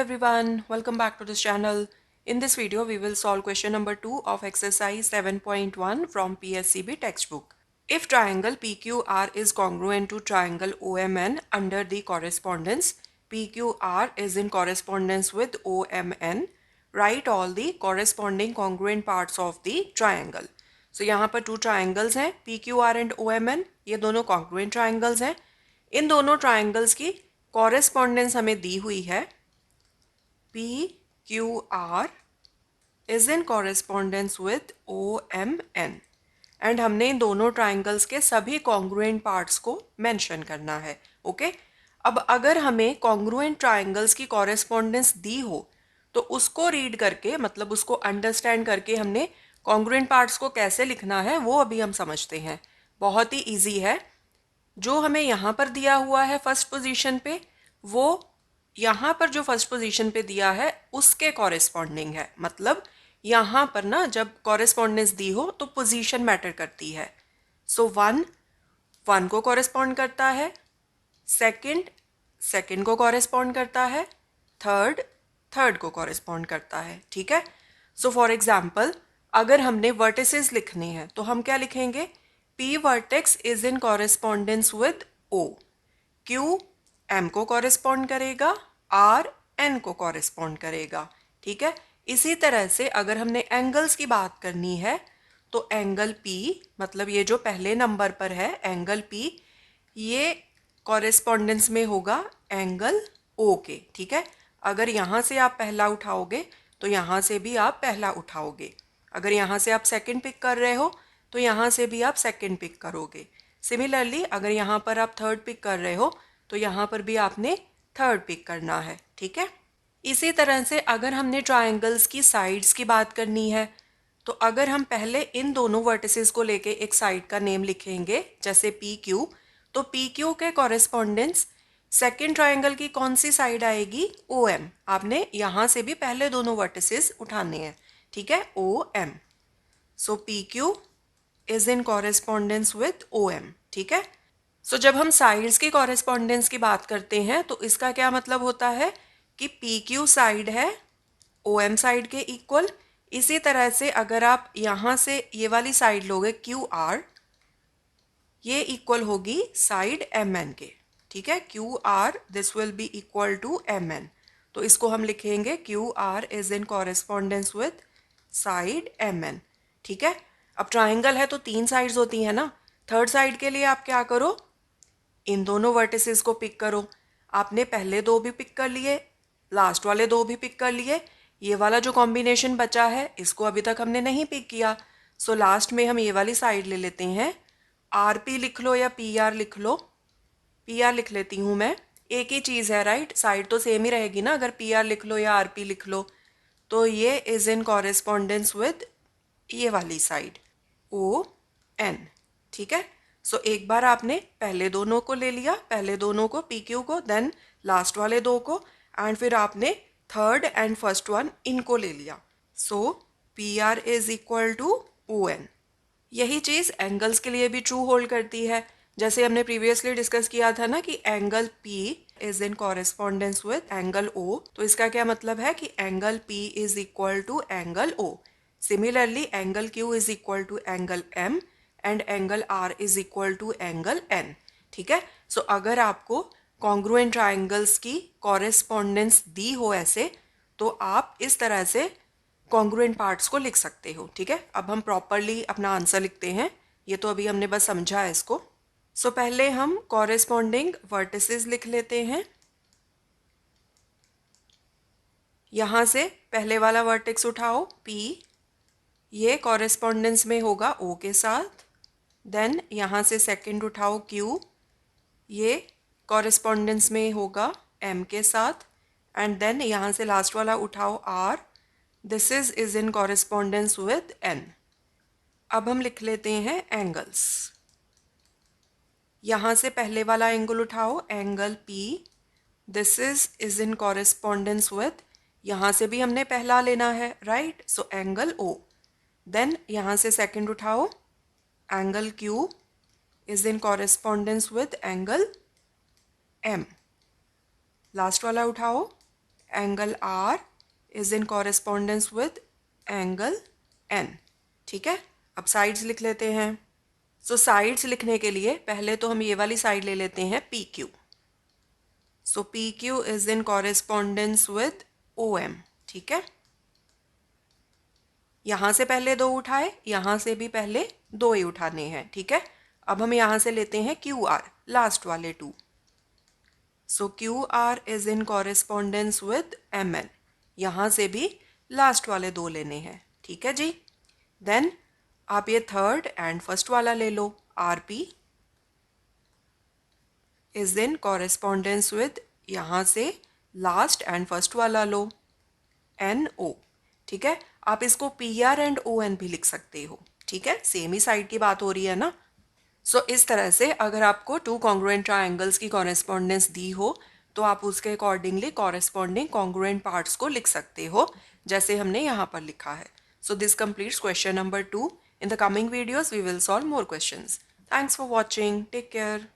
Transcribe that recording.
everyone, welcome back to this channel. In this video, we will solve question number 2 of exercise 7.1 from PSCB textbook. If triangle PQR is congruent to triangle OMN under the correspondence, PQR is in correspondence with OMN, write all the corresponding congruent parts of the triangle. So यहाँ पर two triangles हैं, PQR and OMN, ये दोनों congruent triangles हैं. इन दोनों triangles की correspondence हमें दी हुई है. PQR is in correspondence with OMN and हमने इन दोनों ट्राइंगल्स के सभी कॉन्ग्रुएंट पार्ट्स को मेंशन करना है. ओके अब अगर हमें कॉन्ग्रुएंट ट्राइंगल्स की कॉरेस्पॉन्डेंस दी हो तो उसको रीड करके मतलब उसको अंडरस्टैंड करके हमने कॉन्ग्रुएंट पार्ट्स को कैसे लिखना है वो अभी हम समझते हैं. बहुत ही इजी है. जो हमें यहाँ पर दिया हुआ है फर्स्ट पोजीशन पे वो यहाँ पर जो फर्स्ट पोजीशन पे दिया है उसके कॉरेस्पॉन्डिंग है. मतलब यहाँ पर ना जब कॉरेस्पॉन्डेंस दी हो तो पोजीशन मैटर करती है. सो वन को कॉरेस्पॉन्ड करता है, सेकंड को कॉरेस्पॉन्ड करता है, थर्ड को कॉरेस्पॉन्ड करता है. ठीक है. सो फॉर एग्जाम्पल अगर हमने वर्टिसेस लिखने हैं तो हम क्या लिखेंगे? P vertex is in correspondence with O. Q M को कॉरेस्पॉन्ड करेगा, R N को कॉरेस्पॉन्ड करेगा. ठीक है. इसी तरह से अगर हमने एंगल्स की बात करनी है तो एंगल P मतलब ये जो पहले नंबर पर है एंगल P ये कॉरेस्पॉन्डेंस में होगा एंगल O के. ठीक है. अगर यहाँ से आप पहला उठाओगे तो यहाँ से भी आप पहला उठाओगे. अगर यहाँ से आप सेकंड पिक कर रहे हो तो यहाँ से भी आप सेकंड पिक करोगे. सिमिलरली अगर यहाँ पर आप थर्ड पिक कर रहे हो तो यहाँ पर भी आपने थर्ड पिक करना है. ठीक है. इसी तरह से अगर हमने ट्रायंगल्स की साइड्स की बात करनी है तो अगर हम पहले इन दोनों वर्टिसेस को लेके एक साइड का नेम लिखेंगे जैसे पी क्यू तो पी क्यू के कॉरेस्पॉन्डेंस सेकेंड ट्रायंगल की कौन सी साइड आएगी? O M. आपने यहाँ से भी पहले दोनों वर्टिसेस उठाने हैं. ठीक है. O M. So P Q is in correspondence with O M. ठीक है. सो जब हम साइड्स की कॉरेस्पॉन्डेंस की बात करते हैं तो इसका क्या मतलब होता है कि पी क्यू साइड है ओ एम साइड के इक्वल. इसी तरह से अगर आप यहाँ से ये वाली साइड लोगे क्यू आर ये इक्वल होगी साइड एम एन के. ठीक है. Q R this will be equal to M N. तो इसको हम लिखेंगे Q R is in correspondence with side M N. ठीक है. अब ट्राइंगल है तो तीन साइड्स होती हैं ना. थर्ड साइड के लिए आप क्या करो? इन दोनों वर्टिसेस को पिक करो. आपने पहले दो भी पिक कर लिए, लास्ट वाले दो भी पिक कर लिए. ये वाला जो कॉम्बिनेशन बचा है इसको अभी तक हमने नहीं पिक किया. सो लास्ट में हम ये वाली साइड ले लेते हैं. आर पी लिख लो या पी आर लिख लो. पी आर लिख लेती हूँ मैं. एक ही चीज़ है राइट. साइड तो सेम ही रहेगी ना अगर पी आर लिख लो या आर पी लिख लो. तो ये इज इन कॉरेस्पॉन्डेंस विद ये वाली साइड ओ एन. ठीक है. सो एक बार आपने पहले दोनों को ले लिया, पहले दोनों को पी क्यू को, देन लास्ट वाले दो को एंड फिर आपने थर्ड एंड फर्स्ट वन इनको ले लिया. So P R is equal to O N. यही चीज़ एंगल्स के लिए भी ट्रू होल्ड करती है. जैसे हमने प्रीवियसली डिस्कस किया था ना कि angle P is in correspondence with angle O. तो इसका क्या मतलब है कि angle P is equal to angle O. Similarly angle Q is equal to angle M and angle R is equal to angle N. ठीक है. So अगर आपको कॉन्ग्रुएंट ट्राइंगल्स की कॉरेस्पॉन्डेंस दी हो ऐसे तो आप इस तरह से कॉन्ग्रुएंट पार्ट्स को लिख सकते हो. ठीक है. अब हम प्रॉपरली अपना आंसर लिखते हैं. ये तो अभी हमने बस समझा है इसको. सो पहले हम कॉरेस्पॉन्डिंग वर्टिसेस लिख लेते हैं. यहाँ से पहले वाला वर्टेक्स उठाओ P. ये कॉरेस्पॉन्डेंस में होगा O के साथ. देन यहाँ से सेकंड उठाओ Q. ये कॉरेस्पॉन्डेंस में होगा M के साथ. एंड देन यहाँ से लास्ट वाला उठाओ R. This is in correspondence with N. अब हम लिख लेते हैं एंगल्स. यहाँ से पहले वाला एंगल उठाओ angle P. This is in correspondence with, यहाँ से भी हमने पहला लेना है right. So angle O. Then यहाँ से सेकंड उठाओ angle Q is in correspondence with angle M. Last वाला उठाओ angle R is in correspondence with angle N. ठीक है, अब साइड्स लिख लेते हैं। सो साइड्स लिखने के लिए पहले तो हम ये वाली साइड ले लेते हैं P Q. So P Q is in correspondence with O M. ठीक है, यहाँ से पहले 2 उठाए, यहाँ से भी पहले 2 ही उठाने हैं। ठीक है, अब हम यहाँ से लेते हैं क्यू आर, लास्ट वाले 2। So Q R is in correspondence with M N, यहाँ से भी लास्ट वाले 2 लेने हैं। ठीक है जी, देन आप ये थर्ड एंड फर्स्ट वाला ले लो, R P is in correspondence with, यहाँ से लास्ट एंड फर्स्ट वाला लो, एन ओ। ठीक है, आप इसको P R and O N भी लिख सकते हो। ठीक है, सेम ही साइड की बात हो रही है ना। सो इस तरह से अगर आपको 2 कॉन्ग्रुएंट ट्रायंगल्स की कॉरेस्पॉन्डेंस दी हो तो आप उसके अकॉर्डिंगली कॉरेस्पॉन्डिंग कॉन्ग्रुएंट पार्ट्स को लिख सकते हो, जैसे हमने यहाँ पर लिखा है। So this completes question number 2। In the coming videos we will solve more questions. Thanks for watching, take care.